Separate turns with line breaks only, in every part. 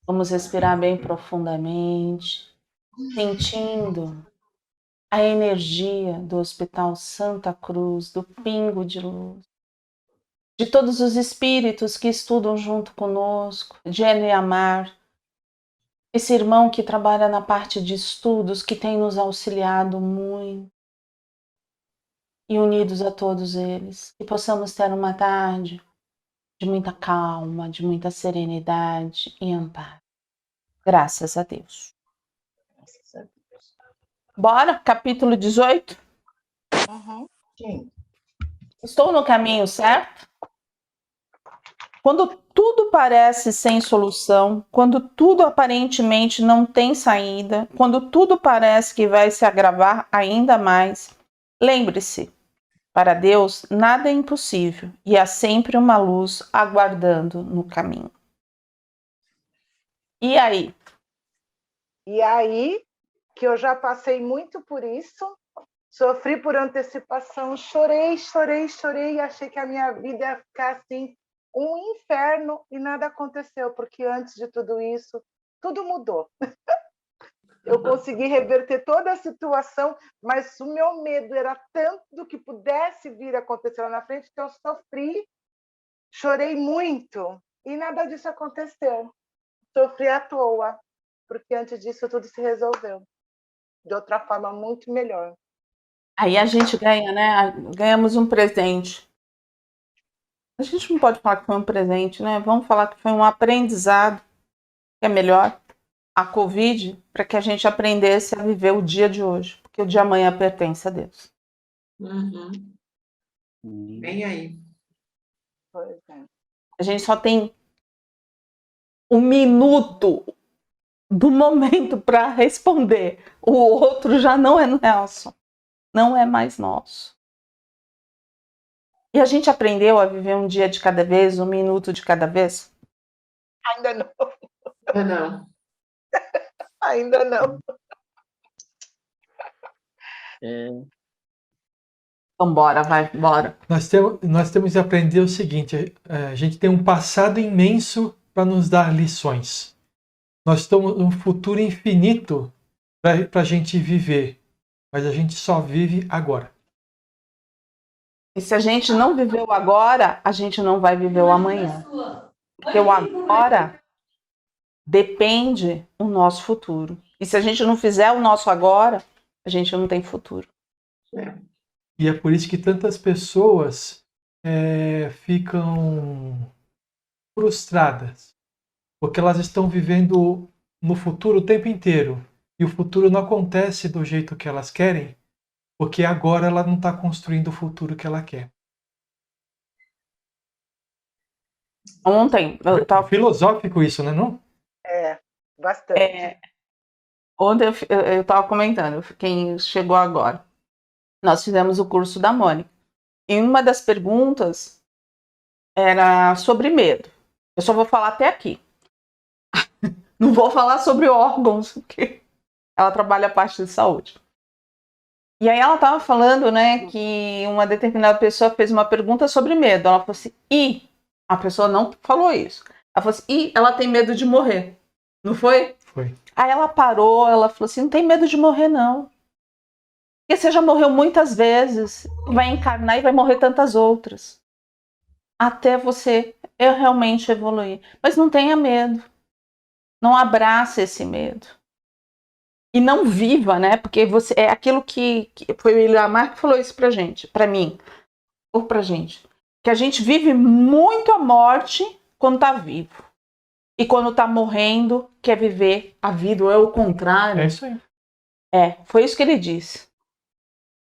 Vamos respirar bem profundamente, sentindo a energia do Hospital Santa Cruz, do Pingo de Luz, de todos os espíritos que estudam junto conosco, de Amar, esse irmão que trabalha na parte de estudos, que tem nos auxiliado muito, e unidos a todos eles, que possamos ter uma tarde de muita calma, de muita serenidade e amparo. Graças a Deus. Bora, capítulo 18?
Sim.
Estou no caminho certo? Quando tudo parece sem solução, quando tudo aparentemente não tem saída, quando tudo parece que vai se agravar ainda mais, lembre-se, para Deus nada é impossível e há sempre uma luz aguardando no caminho. E aí?
E aí que eu já passei muito por isso, sofri por antecipação, chorei, chorei, chorei e achei que a minha vida ia ficar assim, um inferno e nada aconteceu, porque antes de tudo isso, tudo mudou. Eu consegui reverter toda a situação, mas o meu medo era tanto do que pudesse vir a acontecer lá na frente que eu sofri, chorei muito e nada disso aconteceu. Sofri à toa, porque antes disso tudo se resolveu de outra forma muito melhor.
Aí a gente ganha, né? Ganhamos um presente. A gente não pode falar que foi um presente, né? Vamos falar que foi um aprendizado, que é melhor. A Covid, para que a gente aprendesse a viver o dia de hoje, porque o de amanhã pertence a Deus.
Bem aí.
Pois é.
A gente só tem um minuto do momento para responder. O outro já não é nosso, não é mais nosso. E a gente aprendeu a viver um dia de cada vez, um minuto de cada vez?
Ainda não.
Não.
Ainda não.
Então bora, vai, bora.
Nós temos que aprender o seguinte: a gente tem um passado imenso para nos dar lições. Nós temos um futuro infinito para a gente viver, mas a gente só vive agora.
E se a gente não viveu agora, a gente não vai viver o amanhã. Porque o agora depende do nosso futuro. E se a gente não fizer o nosso agora, a gente não tem futuro.
E é por isso que tantas pessoas ficam frustradas, porque elas estão vivendo no futuro o tempo inteiro e o futuro não acontece do jeito que elas querem, porque agora ela não está construindo o futuro que ela quer.
Ontem eu estava
Filosófico isso, né, não?
Bastante.
Ontem eu estava comentando, quem chegou agora. Nós fizemos o curso da Mônica. E uma das perguntas era sobre medo. Eu só vou falar até aqui. Não vou falar sobre órgãos, porque ela trabalha a parte de saúde. E aí ela estava falando, né, que uma determinada pessoa fez uma pergunta sobre medo. Ela falou assim, a pessoa não falou isso. Ela falou assim, ela tem medo de morrer. Não foi?
Foi.
Aí ela parou, ela falou assim, não tem medo de morrer, não. Porque você já morreu muitas vezes, vai encarnar e vai morrer tantas outras. Até você realmente evoluir. Mas não tenha medo. Não abrace esse medo. E não viva, né? Porque você é aquilo que foi o Ilhamar que falou isso pra gente, pra mim, ou pra gente. Que a gente vive muito a morte quando tá vivo. E quando tá morrendo, quer viver a vida, ou é o contrário.
É isso aí.
Foi isso que ele disse.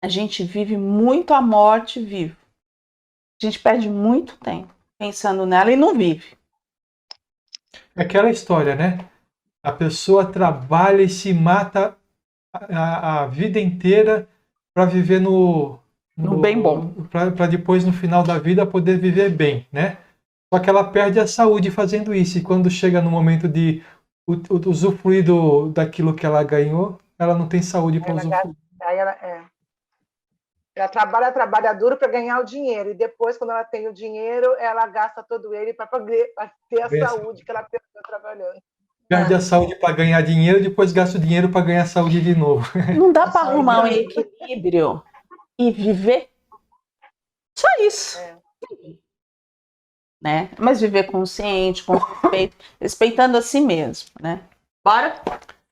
A gente vive muito a morte vivo. A gente perde muito tempo pensando nela e não vive.
É aquela história, né? A pessoa trabalha e se mata a vida inteira para viver no
bem bom.
Para depois, no final da vida, poder viver bem, né? Só que ela perde a saúde fazendo isso. E quando chega no momento de usufruir daquilo que ela ganhou, ela não tem saúde para usufruir.
Aí ela trabalha duro para ganhar o dinheiro. E depois, quando ela tem o dinheiro, ela gasta todo ele para ter a saúde que ela perdeu trabalhando.
Perde a saúde para ganhar dinheiro, depois gasta o dinheiro para ganhar saúde de novo.
Não dá para arrumar um equilíbrio e viver? Só isso. Né? Mas viver consciente, com respeito, respeitando a si mesmo, né? Bora?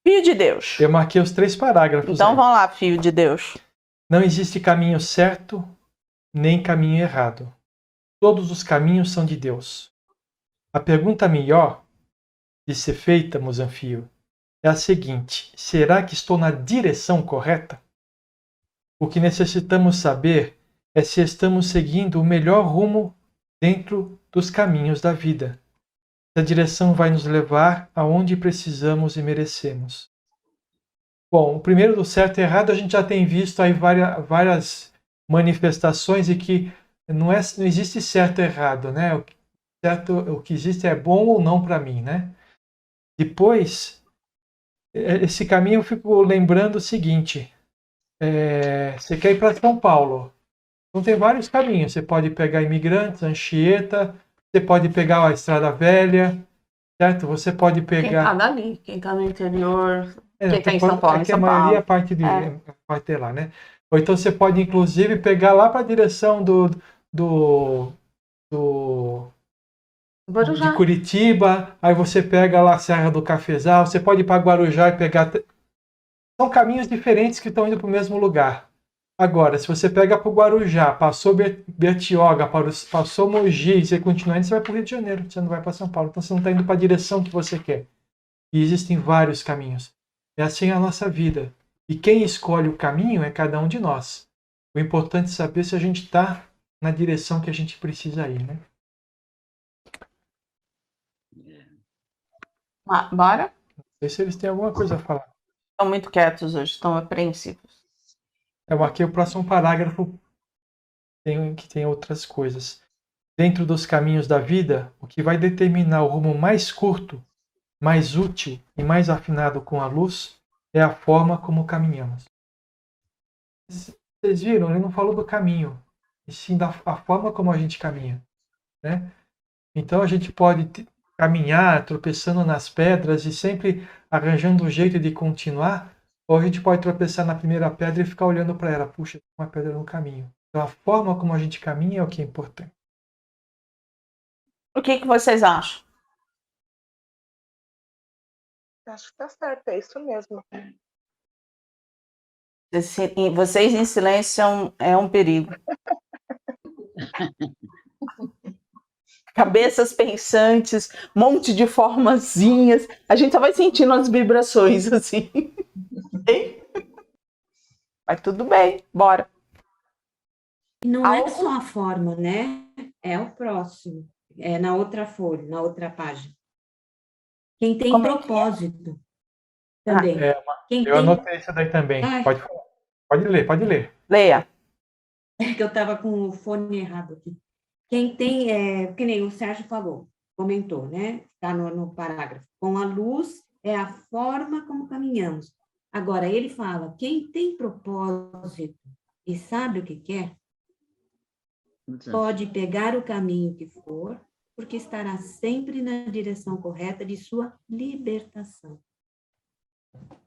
Filho de Deus.
Eu marquei os 3 parágrafos.
Então
aí.
vamos lá, filho de Deus.
Não existe caminho certo, nem caminho errado. Todos os caminhos são de Deus. A pergunta melhor de ser feita, Mosanfio, é a seguinte: será que estou na direção correta? O que necessitamos saber é se estamos seguindo o melhor rumo dentro dos caminhos da vida. Se a direção vai nos levar aonde precisamos e merecemos. Bom, o primeiro do certo e errado a gente já tem visto aí várias manifestações e que não existe certo e errado, né? O que existe é bom ou não para mim, né? Depois, esse caminho eu fico lembrando o seguinte: você quer ir para São Paulo? Então tem vários caminhos. Você pode pegar Imigrantes, Anchieta, você pode pegar a Estrada Velha, certo? Você pode pegar.
Quem tá dali, quem tá no interior, quem tá em
pode,
São Paulo, em São
a maioria
Paulo.
vai ter lá, né? Ou então você pode, inclusive, pegar lá para a direção de Curitiba, aí você pega lá a Serra do Cafezal, você pode ir para Guarujá e pegar. São caminhos diferentes que estão indo para o mesmo lugar. Agora, se você pega para o Guarujá, passou Bertioga, passou Mogi, e você continua indo, você vai para o Rio de Janeiro, você não vai para São Paulo. Então você não está indo para a direção que você quer. E existem vários caminhos. É assim a nossa vida. E quem escolhe o caminho é cada um de nós. O importante é saber se a gente está na direção que a gente precisa ir, né?
Bora?
Não sei se eles têm alguma coisa a falar.
Estão muito quietos hoje, estão apreensivos.
Eu marquei o próximo parágrafo que tem outras coisas. Dentro dos caminhos da vida, o que vai determinar o rumo mais curto, mais útil e mais afinado com a luz é a forma como caminhamos. Vocês viram? Ele não falou do caminho, e sim da forma como a gente caminha, né? Então a gente pode caminhar tropeçando nas pedras e sempre arranjando um jeito de continuar, ou a gente pode tropeçar na primeira pedra e ficar olhando para ela. Puxa, tem uma pedra no caminho. Então a forma como a gente caminha é o que é importante.
O que vocês acham?
Acho que tá certo, é isso mesmo.
Vocês em silêncio é um perigo. Cabeças pensantes, monte de formazinhas. A gente só vai sentindo as vibrações assim. Mas tudo bem, bora.
Não é só a forma, né? É o próximo. É na outra folha, na outra página. Quem tem propósito também.
Eu anotei isso daí também. Pode ler.
Leia.
É que eu estava com o fone errado aqui. Quem tem, que nem o Sérgio falou, comentou, né? Está no parágrafo. Com a luz é a forma como caminhamos. Agora, ele fala, quem tem propósito e sabe o que quer, pode pegar o caminho que for, porque estará sempre na direção correta de sua libertação.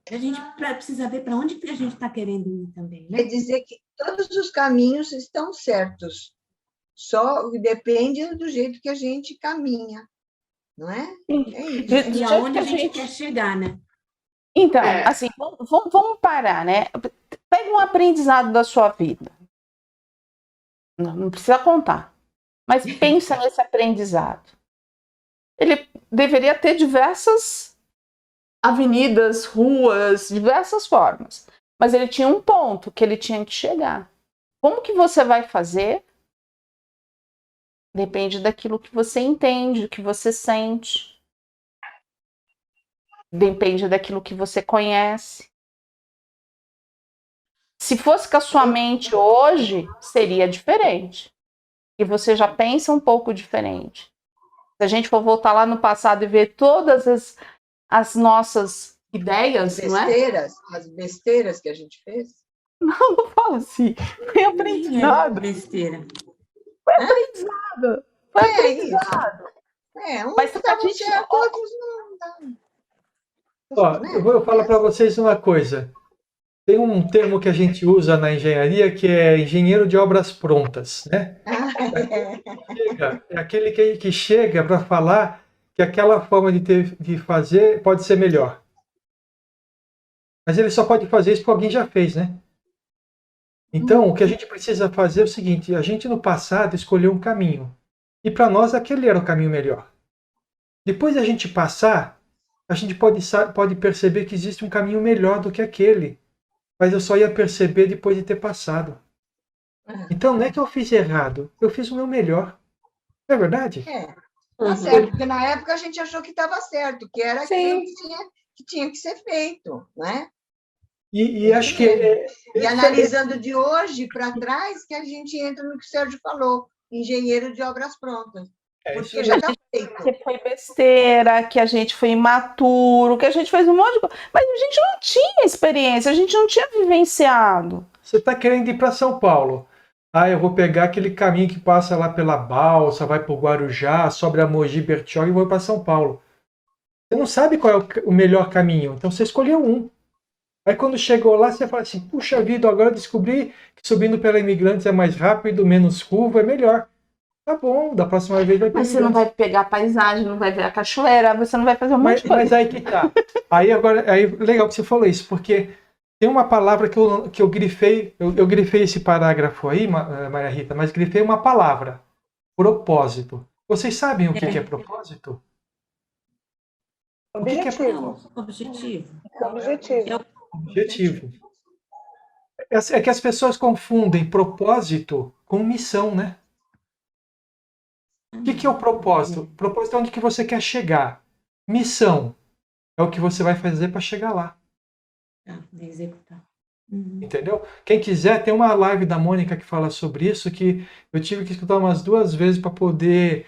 A gente precisa ver para onde que a gente está querendo ir também, né?
Quer dizer que todos os caminhos estão certos, só depende do jeito que a gente caminha, não é? É isso.
E aonde a gente quer chegar, né?
Então, assim, vamos parar, né? Pega um aprendizado da sua vida. Não precisa contar. Mas pensa nesse aprendizado. Ele deveria ter diversas avenidas, ruas, diversas formas. Mas ele tinha um ponto que ele tinha que chegar. Como que você vai fazer? Depende daquilo que você entende, que você sente. Depende daquilo que você conhece. Se fosse com a sua mente hoje, seria diferente. E você já pensa um pouco diferente. Se a gente for voltar lá no passado e ver todas as nossas ideias, não é?
As besteiras que a gente fez.
Não fala assim. Foi aprendizado.
Besteira.
Foi aprendizado. Foi aprendizado.
Um
mas
dá certo, outros não dá.
Ó,
né?
eu vou falar para vocês uma coisa. Tem um termo que a gente usa na engenharia que é engenheiro de obras prontas, né? É aquele que chega para falar que aquela forma de fazer pode ser melhor. Mas ele só pode fazer isso porque alguém já fez, né? Então, o que a gente precisa fazer é o seguinte: a gente no passado escolheu um caminho. E para nós aquele era o caminho melhor. Depois da gente passar, a gente pode perceber que existe um caminho melhor do que aquele. Mas eu só ia perceber depois de ter passado. Então, não é que eu fiz errado, eu fiz o meu melhor. Não é verdade?
Tá certo, porque na época a gente achou que estava certo, que era aquilo
Sim.
que tinha que ser feito, né?
E acho que
E analisando de hoje para trás, que a gente entra no que o Sérgio falou, engenheiro de obras prontas. Porque já está feito.
Que foi besteira, que a gente foi imaturo, que a gente fez um monte de coisa. Mas a gente não tinha experiência, a gente não tinha vivenciado.
você está querendo ir para São Paulo. Ah, eu vou pegar aquele caminho que passa lá pela Balsa, vai para o Guarujá, sobe a Mogi Bertioga e vou para São Paulo. Você não sabe qual é o melhor caminho, então você escolheu um. Aí quando chegou lá, você fala assim, puxa vida, agora eu descobri que subindo pela Imigrantes é mais rápido, menos curva, é melhor. Tá bom, da próxima vez vai para
Mas você não vai pegar a paisagem, não vai ver a cachoeira, você não vai fazer um monte de coisa.
Mas aí que tá. Aí legal que você falou isso, porque tem uma palavra que eu grifei, eu grifei esse parágrafo aí, Maria Rita, mas grifei uma palavra, propósito. Vocês sabem o que é propósito? O que é
Objetivo.
Objetivo.
Objetivo.
objetivo? É que as pessoas confundem propósito com missão, né? O que é o propósito? Propósito é onde que você quer chegar. Missão é o que você vai fazer para chegar lá.
Executar.
Entendeu? Quem quiser, tem uma live da Mônica que fala sobre isso, que eu tive que escutar umas 2 vezes para poder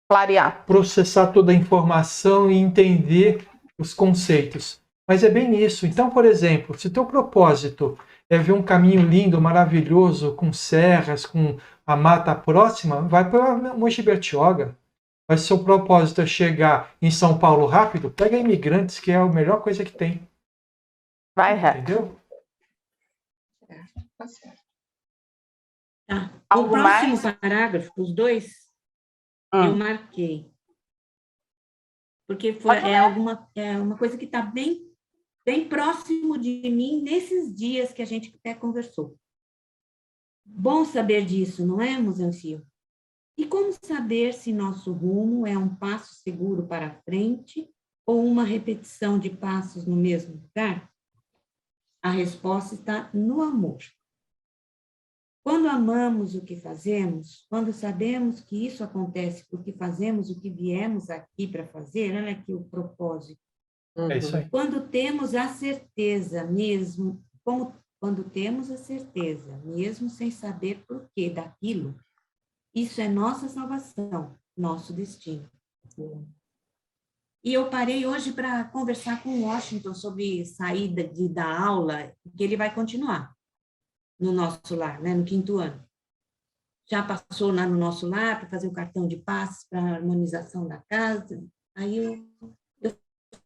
Clarear.
processar toda a informação e entender os conceitos. Mas é bem isso. Então, por exemplo, se teu propósito é ver um caminho lindo, maravilhoso, com serras, com a mata próxima, vai para Mogi Bertioga. Mas se seu propósito é chegar em São Paulo rápido, pega Imigrantes, que é a melhor coisa que tem.
Vai reto.
Entendeu?
Tá certo.
Tá. O
Algo
próximo
mais?
parágrafo, os dois, eu marquei. Porque é uma coisa que está bem próximo de mim nesses dias que a gente até conversou. Bom saber disso, não é, Muzanfio? E como saber se nosso rumo é um passo seguro para frente ou uma repetição de passos no mesmo lugar? A resposta está no amor. Quando amamos o que fazemos, quando sabemos que isso acontece porque fazemos o que viemos aqui para fazer, olha aqui o propósito.
É isso aí.
Quando temos a certeza mesmo, quando temos a certeza, mesmo sem saber porquê daquilo, isso é nossa salvação, nosso destino. E eu parei hoje para conversar com o Washington sobre saída da aula, que ele vai continuar no nosso lar, né, no 5º ano. Já passou lá no nosso lar para fazer o cartão de passes para a harmonização da casa. Aí eu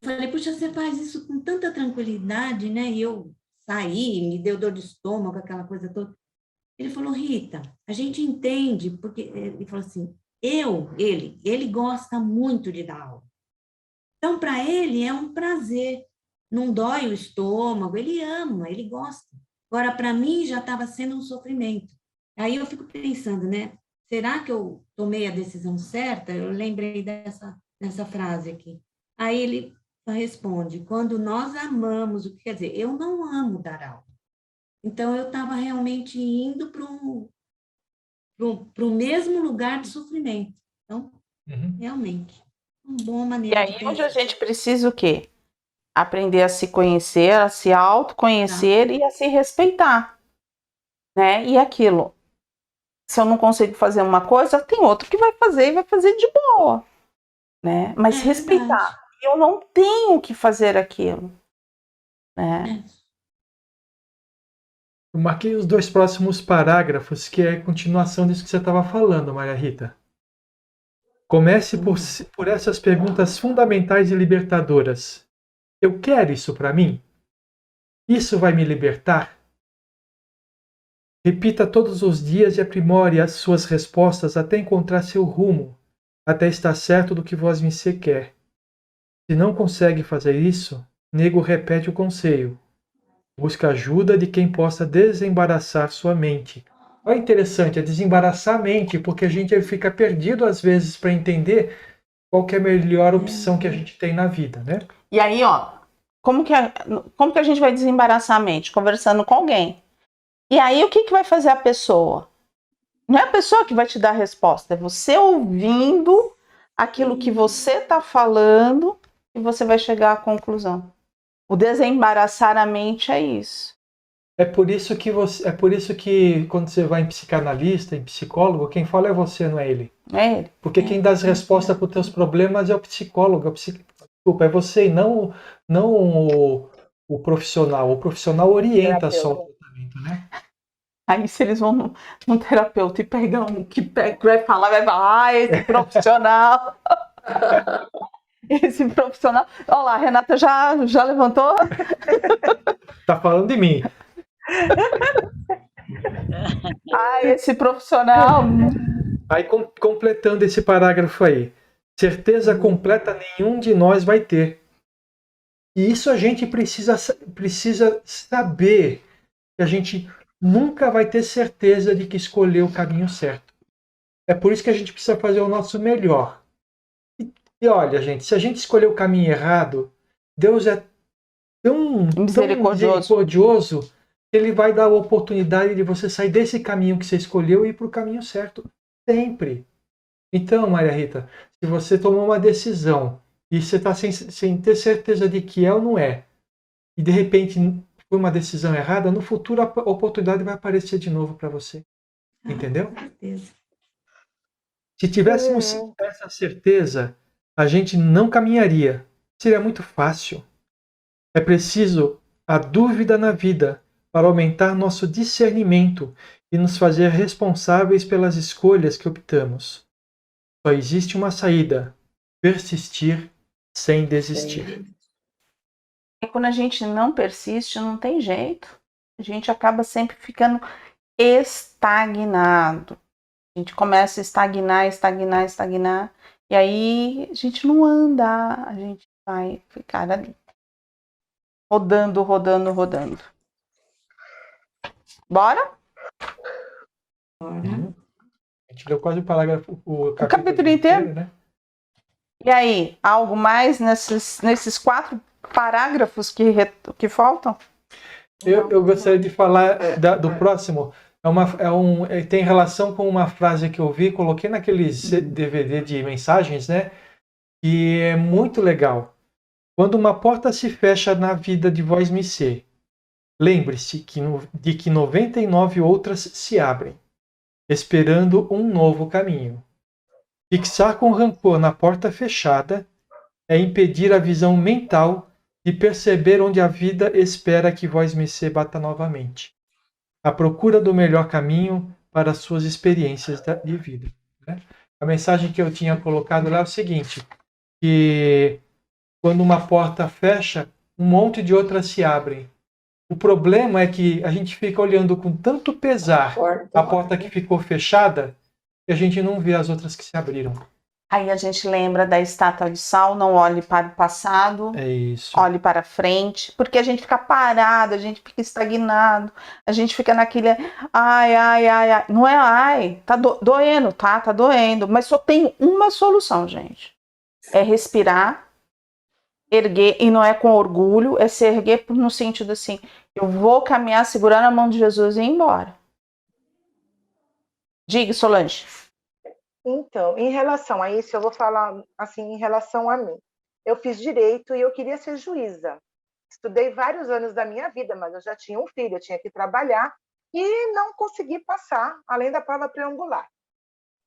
falei, puxa, você faz isso com tanta tranquilidade, né? E eu saí, me deu dor de estômago, aquela coisa toda. Ele falou, Rita, a gente entende, porque ele falou assim, ele gosta muito de dar aula. Então, para ele é um prazer, não dói o estômago, ele ama, ele gosta. Agora, para mim, já estava sendo um sofrimento. Aí eu fico pensando, né? Será que eu tomei a decisão certa? Eu lembrei dessa frase aqui. Aí ele responde, quando nós amamos, o que quer dizer? Eu não amo dar aula. Então, eu estava realmente indo para o mesmo lugar de sofrimento. Então, realmente, uma boa maneira
E aí, onde a gente precisa o quê? Aprender a se conhecer, a se autoconhecer e a se respeitar, né? E aquilo, se eu não consigo fazer uma coisa, tem outro que vai fazer e vai fazer de boa, né? Mas respeitar.
Verdade.
Eu não tenho que fazer aquilo, né?
Eu marquei os 2 próximos parágrafos, que é a continuação disso que você estava falando, Maria Rita. Comece por essas perguntas fundamentais e libertadoras. Eu quero isso para mim? Isso vai me libertar? Repita todos os dias e aprimore as suas respostas até encontrar seu rumo, até estar certo do que vosmecê quer. Se não consegue fazer isso, nego repete o conselho. Busca ajuda de quem possa desembaraçar sua mente. Olha, interessante, é desembaraçar a mente, porque a gente fica perdido às vezes para entender qual que é a melhor opção que a gente tem na vida, né?
E aí, ó, como que a gente vai desembaraçar a mente? Conversando com alguém. E aí, o que vai fazer a pessoa? Não é a pessoa que vai te dar a resposta, é você ouvindo aquilo que você está falando e você vai chegar à conclusão. O desembaraçar a mente é isso.
É por isso que quando você vai em psicanalista, em psicólogo, quem fala é você, não é ele.
É ele.
Porque quem dá as respostas para os teus problemas é o psicólogo, desculpa, é você e não o profissional. O profissional orienta só o tratamento, né?
Aí se eles vão num terapeuta e pegam um que vai falar, esse profissional. Esse profissional. Olha lá, a Renata já levantou.
Tá falando de mim.
Esse profissional.
Aí, completando esse parágrafo aí. Certeza completa nenhum de nós vai ter. E isso a gente precisa saber, que a gente nunca vai ter certeza de que escolheu o caminho certo. É por isso que a gente precisa fazer o nosso melhor. E olha, gente, se a gente escolher o caminho errado, Deus é tão misericordioso que Ele vai dar a oportunidade de você sair desse caminho que você escolheu e ir para o caminho certo. Sempre. Então, Maria Rita, se você tomou uma decisão e você está sem ter certeza de que é ou não é, e de repente foi uma decisão errada, no futuro a oportunidade vai aparecer de novo para você. Entendeu?
Com certeza.
Se tivéssemos essa certeza, a gente não caminharia. Seria muito fácil. É preciso a dúvida na vida para aumentar nosso discernimento e nos fazer responsáveis pelas escolhas que optamos. Só existe uma saída: persistir sem desistir.
E quando a gente não persiste, não tem jeito. A gente acaba sempre ficando estagnado. A gente começa a estagnar. E aí a gente não anda, a gente vai ficar ali. Rodando. Bora?
Bora.
A gente leu quase o parágrafo, o
capítulo inteiro,
né?
E aí, algo mais nesses 4 parágrafos que faltam?
Eu gostaria de falar do próximo. Tem relação com uma frase que eu vi, coloquei naqueles DVD de mensagens, né? E é muito legal. Quando uma porta se fecha na vida de vosmecê, lembre-se de que 99 outras se abrem, esperando um novo caminho. Fixar com rancor na porta fechada é impedir a visão mental de perceber onde a vida espera que vosmecê bata novamente. A procura do melhor caminho para as suas experiências de vida. Né? A mensagem que eu tinha colocado lá é o seguinte, que quando uma porta fecha, um monte de outras se abrem. O problema é que a gente fica olhando com tanto pesar a porta que ficou fechada que a gente não vê as outras que se abriram.
Aí a gente lembra da estátua de sal, não olhe para o passado,
É isso.
olhe para frente, porque a gente fica parado, a gente fica estagnado, a gente fica naquele ai. Não é ai, tá doendo, tá doendo, mas só tem uma solução, gente. É respirar, erguer, e não é com orgulho, é se erguer no sentido assim, eu vou caminhar segurando a mão de Jesus e ir embora. Diga, Solange.
Então, em relação a isso, eu vou falar assim, em relação a mim. Eu fiz direito e eu queria ser juíza. Estudei vários anos da minha vida, mas eu já tinha um filho, eu tinha que trabalhar e não consegui passar, além da prova triangular.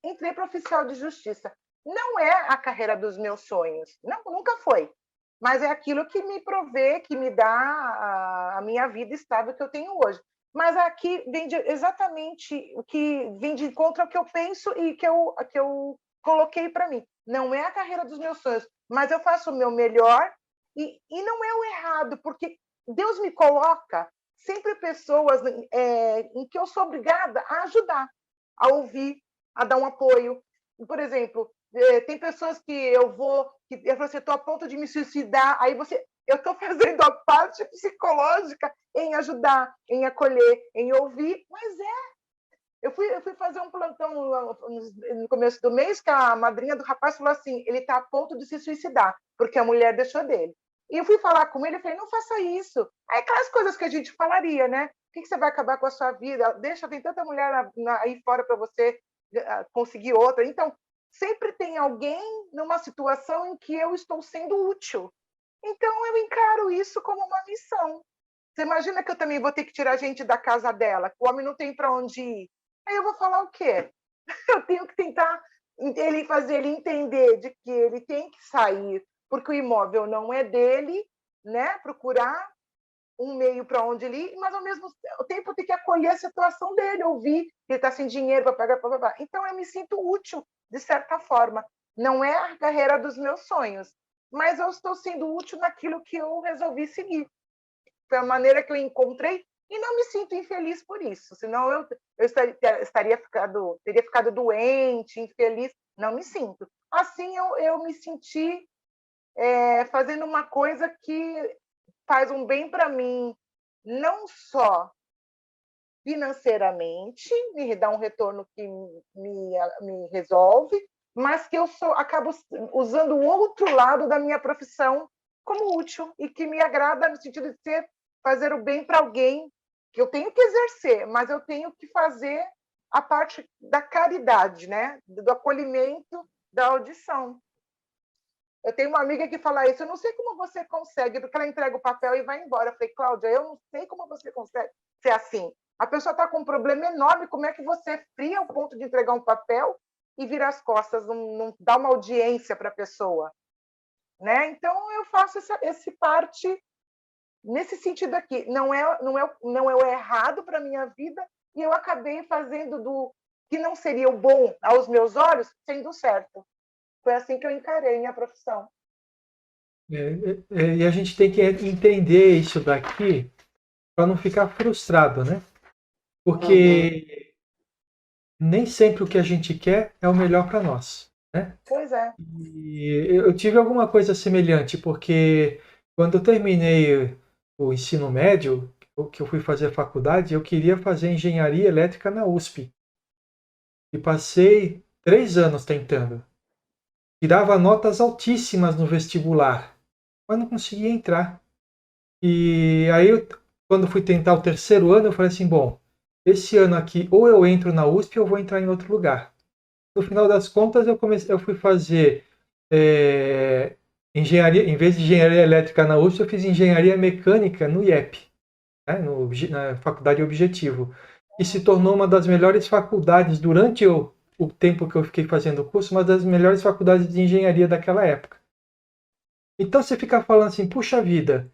Entrei para oficial de justiça. Não é a carreira dos meus sonhos, não, nunca foi. Mas é aquilo que me provê, que me dá a minha vida estável que eu tenho hoje. Mas aqui vem exatamente o que vem de encontro ao que eu penso e que eu coloquei para mim. Não é a carreira dos meus sonhos, mas eu faço o meu melhor E não é o errado, porque Deus me coloca sempre pessoas em que eu sou obrigada a ajudar, a ouvir, a dar um apoio. Por exemplo, tem pessoas que eu falo assim, estou a ponto de me suicidar, aí eu estou fazendo a parte psicológica em ajudar, em acolher, em ouvir, mas eu fui fazer um plantão no começo do mês, que a madrinha do rapaz falou assim, ele está a ponto de se suicidar, porque a mulher deixou dele. E eu fui falar com ele e falei, não faça isso. Aí aquelas coisas que a gente falaria, né? Por que você vai acabar com a sua vida? Deixa, tem tanta mulher aí fora para você conseguir outra. Então, sempre tem alguém numa situação em que eu estou sendo útil. Então, eu encaro isso como uma missão. Você imagina que eu também vou ter que tirar gente da casa dela, o homem não tem para onde ir. Aí eu vou falar o quê? Eu tenho que tentar fazer ele entender de que ele tem que sair, porque o imóvel não é dele, né? Procurar um meio para onde ele ir, mas ao mesmo tempo tem que acolher a situação dele, ouvir que ele está sem dinheiro para pagar, blá. Então eu me sinto útil, de certa forma. Não é a carreira dos meus sonhos, mas eu estou sendo útil naquilo que eu resolvi seguir. Foi a maneira que eu encontrei e não me sinto infeliz por isso, senão eu teria ficado doente, infeliz. Não me sinto. Assim eu me senti fazendo uma coisa que faz um bem para mim, não só financeiramente, me dá um retorno que me resolve, mas que eu acabo usando o outro lado da minha profissão como útil e que me agrada no sentido de fazer o bem para alguém, que eu tenho que exercer, mas eu tenho que fazer a parte da caridade, né? Do acolhimento, da audição. Eu tenho uma amiga que fala isso, eu não sei como você consegue, porque ela entrega o papel e vai embora. Eu falei, Cláudia, eu não sei como você consegue ser assim. A pessoa está com um problema enorme, como é que você é fria ao ponto de entregar um papel e virar as costas, não dá uma audiência para a pessoa? Né? Então, eu faço esse parte nesse sentido aqui. Não é o errado para a minha vida e eu acabei fazendo do que não seria o bom aos meus olhos, sendo certo. Foi assim que eu encarei minha profissão.
E a gente tem que entender isso daqui para não ficar frustrado, né? Porque nem sempre o que a gente quer é o melhor para nós, né?
Pois é.
E eu tive alguma coisa semelhante, porque quando eu terminei o ensino médio, que eu fui fazer faculdade, eu queria fazer engenharia elétrica na USP. E passei 3 anos tentando. Tirava notas altíssimas no vestibular, mas não conseguia entrar. E aí, quando fui tentar o 3º ano, eu falei assim, bom, esse ano aqui, ou eu entro na USP ou eu vou entrar em outro lugar. No final das contas, eu fui fazer engenharia, em vez de engenharia elétrica na USP, eu fiz engenharia mecânica no IEP, né, na Faculdade Objetivo. E se tornou uma das melhores faculdades durante o tempo que eu fiquei fazendo o curso, uma das melhores faculdades de engenharia daquela época. Então você fica falando assim, puxa vida,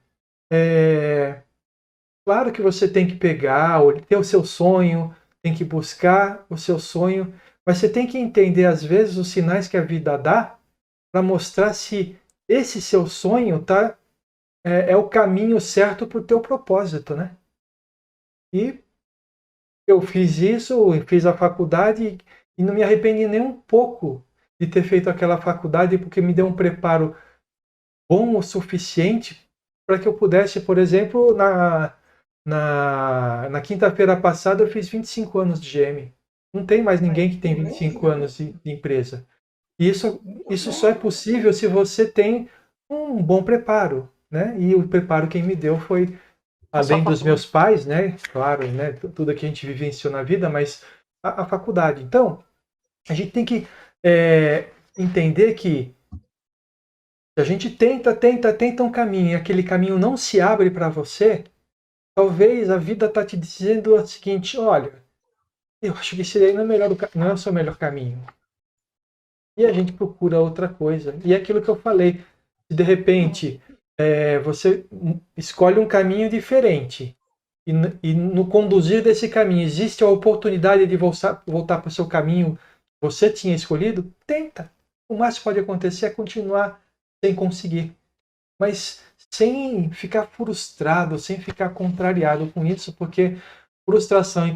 claro que você tem que pegar, ter o seu sonho, tem que buscar o seu sonho, mas você tem que entender às vezes os sinais que a vida dá para mostrar se esse seu sonho é o caminho certo para o teu propósito, né? E eu fiz isso, eu fiz a faculdade e não me arrependi nem um pouco de ter feito aquela faculdade, porque me deu um preparo bom o suficiente para que eu pudesse, por exemplo, na quinta-feira passada eu fiz 25 anos de GM. Não tem mais ninguém que tem 25 anos de empresa. E isso só é possível se você tem um bom preparo, né? E o preparo quem me deu foi, além dos meus pais, né? Claro, né? Tudo que a gente vivenciou na vida, mas a faculdade. Então, a gente tem que entender que se a gente tenta um caminho e aquele caminho não se abre para você, talvez a vida está te dizendo o seguinte, olha, eu acho que esse daí não é o seu melhor caminho. E a gente procura outra coisa. E é aquilo que eu falei, se de repente você escolhe um caminho diferente e no conduzir desse caminho existe a oportunidade de voltar para o seu caminho que você tinha escolhido, tenta. O máximo que pode acontecer é continuar sem conseguir. mas sem ficar frustrado, sem ficar contrariado com isso, porque frustração e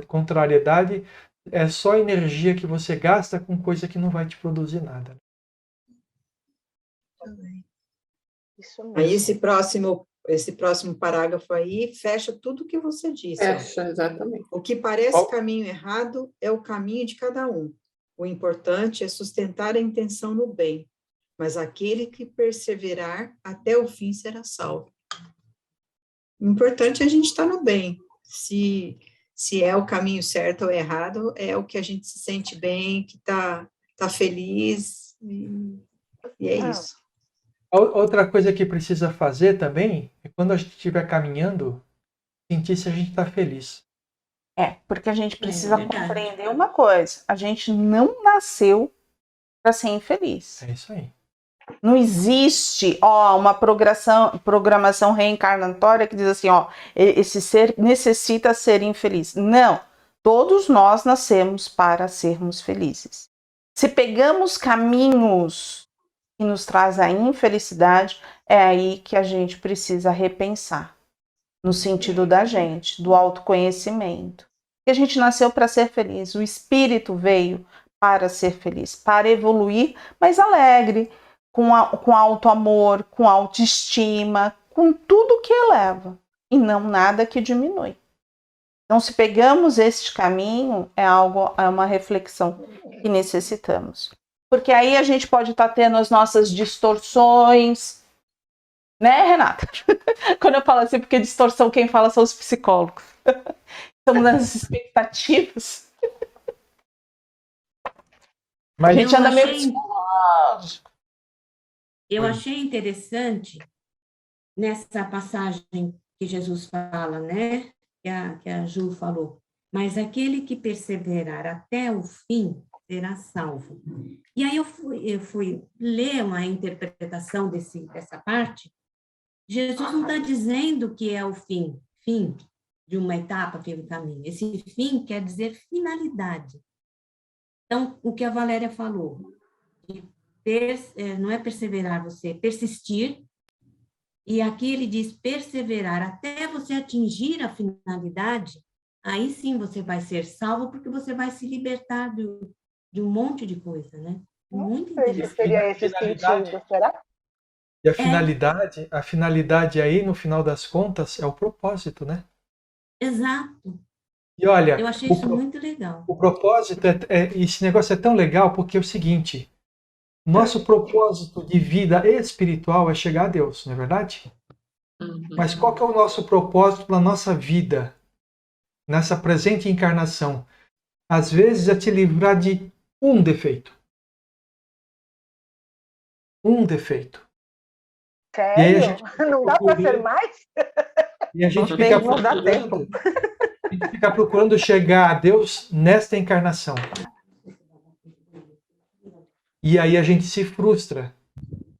contrariedade é só energia que você gasta com coisa que não vai te produzir nada.
Isso
Aí
mesmo.
esse próximo parágrafo aí fecha tudo que você disse. ó.
Fecha, exatamente.
O que parece caminho errado é o caminho de cada um. O importante é sustentar a intenção no bem, mas aquele que perseverar até o fim será salvo. O importante é a gente estar no bem. Se é o caminho certo ou errado, é o que a gente se sente bem, que tá feliz, e é isso.
Outra coisa que precisa fazer também é quando a gente estiver caminhando, sentir se a gente está feliz.
Porque a gente precisa
verdade.
compreender uma coisa. A gente não nasceu para ser infeliz.
É isso aí.
Não existe uma programação reencarnatória que diz assim, esse ser necessita ser infeliz. Não. Todos nós nascemos para sermos felizes. Se pegamos caminhos que nos traz a infelicidade, é aí que a gente precisa repensar. No sentido da gente, do autoconhecimento. Que a gente nasceu para ser feliz. O espírito veio para ser feliz, para evoluir, mas alegre, com alto amor, com autoestima, com tudo que eleva, e não nada que diminui. Então, se pegamos este caminho, é uma reflexão que necessitamos. Porque aí a gente pode estar tendo as nossas distorções, né, Renata? Quando eu falo assim, porque distorção quem fala são os psicólogos. Estamos nas expectativas.
Mas
A gente anda meio
achei-
psicológico.
Eu achei interessante nessa passagem que Jesus fala, né? Que a Ju falou. Mas aquele que perseverar até o fim será salvo. E aí eu fui ler uma interpretação dessa parte. Jesus não está dizendo que é o fim de uma etapa, fim do caminho. Esse fim quer dizer finalidade. Então, o que a Valéria falou, não é perseverar você, persistir, e aqui ele diz perseverar até você atingir a finalidade, aí sim você vai ser salvo, porque você vai se libertar de um monte de coisa, né? Muito
Não sei se
interessante.
seria esse sentido, será?
E a finalidade aí, no final das contas, é o propósito, né?
Exato.
E olha,
Eu achei isso muito legal.
o propósito, esse negócio é tão legal porque é o seguinte, nosso propósito de vida espiritual é chegar a Deus, não é verdade?
Uhum.
Mas qual que é o nosso propósito na nossa vida, nessa presente encarnação? Às vezes é te livrar de um defeito. Um defeito. E aí a
Sério?
gente
Não dá para ser mais?
E a gente
Não dá tempo.
a gente fica procurando chegar a Deus nesta encarnação. E aí a gente se frustra.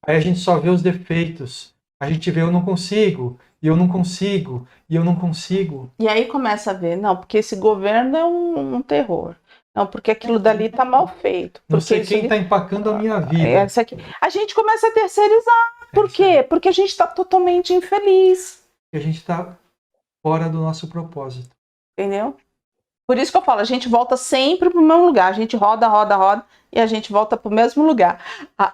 Aí a gente só vê os defeitos. A gente vê eu não consigo, e eu não consigo, e eu não consigo.
E aí começa a ver, não, porque esse governo é um terror. Não, porque aquilo dali tá mal feito.
Não
Porque
sei
isso
quem
aqui-
está empacando a minha vida.
Essa aqui. A gente começa a terceirizar. Por quê? Porque a gente está totalmente infeliz.
E a gente está fora do nosso propósito.
Entendeu? Por isso que eu falo, a gente volta sempre para o mesmo lugar. A gente roda, e a gente volta para o mesmo lugar.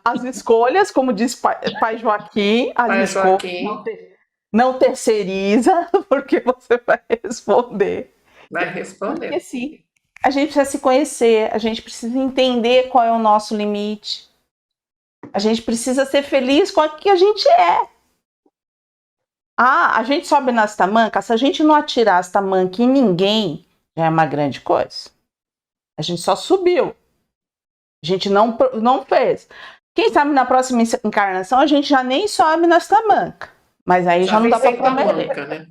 As escolhas, como diz pai Joaquim, as
Pai
escolhas
Joaquim.
não terceiriza, porque você vai responder.
Vai responder.
Porque sim, a gente precisa se conhecer, a gente precisa entender qual é o nosso limite. A gente precisa ser feliz com o que a gente é. A gente sobe nas tamancas, se a gente não atirar as tamancas em ninguém, já é uma grande coisa. A gente só subiu. A gente não fez. Quem sabe na próxima encarnação a gente já nem sobe nas tamancas. Mas aí já não dá para prometer.
Tamanca, né?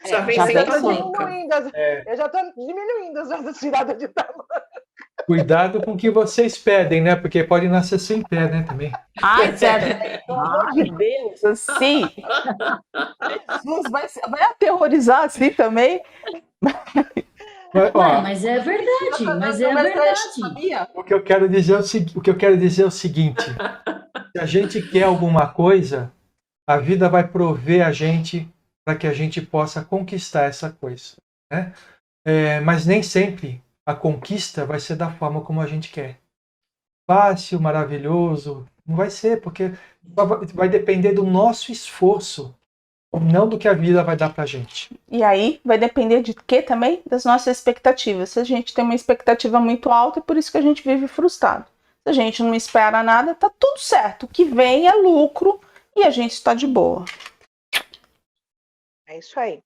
Já vem
já
sem
vem
tamanca.
Eu já estou diminuindo as tiradas de tamanho.
Cuidado com o que vocês pedem, né? Porque pode nascer sem pé, né? Também.
Ai, sério, pelo amor de Deus, assim. Jesus vai aterrorizar assim também.
Ó,
Mas é verdade, mas é verdade.
Sabia?
o que eu quero dizer é o seguinte: se a gente quer alguma coisa, A vida vai prover a gente para que a gente possa conquistar essa coisa, né? Mas nem sempre a conquista vai ser da forma como a gente quer. Fácil, maravilhoso, não vai ser, porque vai depender do nosso esforço, não do que a vida vai dar pra gente.
E aí vai depender de quê também? Das nossas expectativas. Se a gente tem uma expectativa muito alta, é por isso que a gente vive frustrado. Se a gente não espera nada, tá tudo certo. O que vem é lucro e a gente está de boa.
É isso aí.